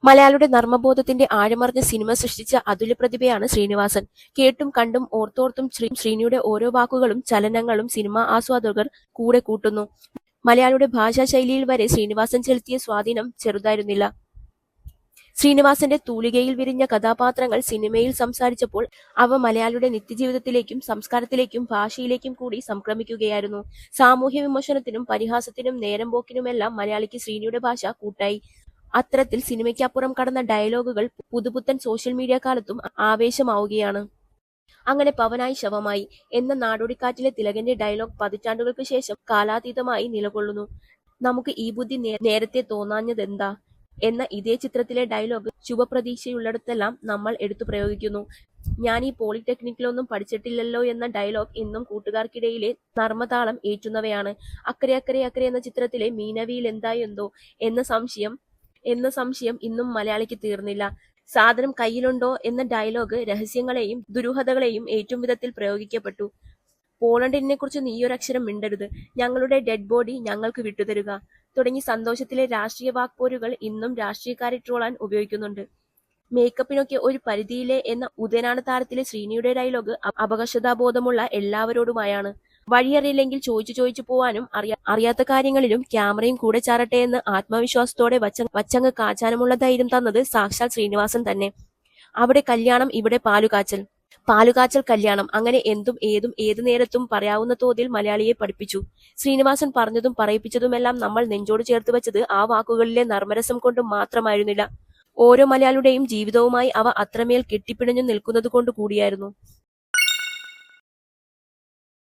മലയാളിയുടെ നർമ്മബോധത്തിന്റെ ആഴമറിഞ്ഞ സിനിമ സൃഷ്ടിച്ച അതുല്യ പ്രതിഭയാണ് ശ്രീനിവാസൻ. കേട്ടും കണ്ടും ഓർത്തോർത്തും ശ്രീനിയുടെ ഓരോ വാക്കുകളും ചലനങ്ങളും സിനിമാ ആസ്വാദകർ കൂടെ കൂട്ടുന്നു. മലയാളിയുടെ ഭാഷാശൈലിയിൽ വരെ ശ്രീനിവാസൻ ചെലുത്തിയ സ്വാധീനം ചെറുതായിരുന്നില്ല. ശ്രീനിവാസന്റെ തൂലികയിൽ വിരിഞ്ഞ കഥാപാത്രങ്ങൾ സിനിമയിൽ സംസാരിച്ചപ്പോൾ അവ മലയാളിയുടെ നിത്യജീവിതത്തിലേക്കും സംസ്കാരത്തിലേക്കും ഭാഷയിലേക്കും കൂടി സംക്രമിക്കുകയായിരുന്നു. സാമൂഹ്യ വിമർശനത്തിനും പരിഹാസത്തിനും നേരം പോക്കിനുമെല്ലാം മലയാളിക്ക് ശ്രീനിയുടെ ഭാഷ കൂട്ടായി. അത്തരത്തിൽ സിനിമയ്ക്കപ്പുറം കടന്ന ഡയലോഗുകൾ പുതുപുത്തൻ സോഷ്യൽ മീഡിയ കാലത്തും ആവേശമാവുകയാണ്. അങ്ങനെ പവനായി ശവമായി എന്ന നാടോടിക്കാറ്റിലെ തിലകന്റെ ഡയലോഗ് പതിറ്റാണ്ടുകൾക്ക് ശേഷം കാലാതീതമായി നിലകൊള്ളുന്നു. നമുക്ക് ഈ ബുദ്ധി നേരത്തെ തോന്നാഞ്ഞതെന്താ എന്ന ഇതേ ചിത്രത്തിലെ ഡയലോഗ് ശുഭപ്രതീക്ഷയുള്ളിടത്തെല്ലാം നമ്മൾ എടുത്തു പ്രയോഗിക്കുന്നു. ഞാൻ ഈ പോളിടെക്നിക്കിലൊന്നും പഠിച്ചിട്ടില്ലല്ലോ എന്ന ഡയലോഗ് ഇന്നും കൂട്ടുകാർക്കിടയിലെ നർമ്മതാളം ഏറ്റുന്നവയാണ്. അക്കരെ അക്കരെ അക്കരെ എന്ന ചിത്രത്തിലെ മീനവിയിൽ എന്തായെന്തോ എന്ന സംശയം ഇന്നും മലയാളിക്ക് തീർന്നില്ല. സാധനം കയ്യിലുണ്ടോ എന്ന ഡയലോഗ് രഹസ്യങ്ങളെയും ദുരൂഹതകളെയും ഏറ്റും വിധത്തിൽ പ്രയോഗിക്കപ്പെട്ടു. പോളണ്ടിനെക്കുറിച്ച് നീയൊരക്ഷരം മിണ്ടരുത്, ഞങ്ങളുടെ ഡെഡ് ബോഡി ഞങ്ങൾക്ക് വിട്ടുതരുക തുടങ്ങി സന്തോഷത്തിലെ രാഷ്ട്രീയ വാക്പോരുകൾ ഇന്നും രാഷ്ട്രീയക്കാരെ ട്രോളാൻ ഉപയോഗിക്കുന്നുണ്ട്. മേക്കപ്പിനൊക്കെ ഒരു പരിധിയില്ലേ എന്ന ഉദയനാണ് താരത്തിലെ ശ്രീനിയുടെ ഡയലോഗ് അപകർഷതാബോധമുള്ള എല്ലാവരോടുമായാണ്. വഴിയറിയില്ലെങ്കിൽ ചോദിച്ചു പോവാനും അറിയാത്ത കാര്യങ്ങളിലും ക്യാമറയും കൂടെ ചാരട്ടെ എന്ന് ആത്മവിശ്വാസത്തോടെ വച്ചങ്ങ് കാച്ചാനുമുള്ള ധൈര്യം തന്നത് സാക്ഷാൽ ശ്രീനിവാസൻ തന്നെ. അവിടെ കല്യാണം, ഇവിടെ പാലുകാച്ചൽ കല്യാണം, അങ്ങനെ എന്തും ഏതും ഏത് നേരത്തും പറയാവുന്ന തോതിൽ മലയാളിയെ പഠിപ്പിച്ചു. ശ്രീനിവാസൻ പറഞ്ഞതും പറയിപ്പിച്ചതുമെല്ലാം നമ്മൾ നെഞ്ചോട് ചേർത്ത് വെച്ചത് ആ വാക്കുകളിലെ നർമ്മരസം കൊണ്ട് മാത്രമായിരുന്നില്ല, ഓരോ മലയാളിയുടെയും ജീവിതവുമായി അവ അത്രമേൽ കെട്ടിപ്പിണഞ്ഞു നിൽക്കുന്നത് കൊണ്ട് കൂടിയായിരുന്നു.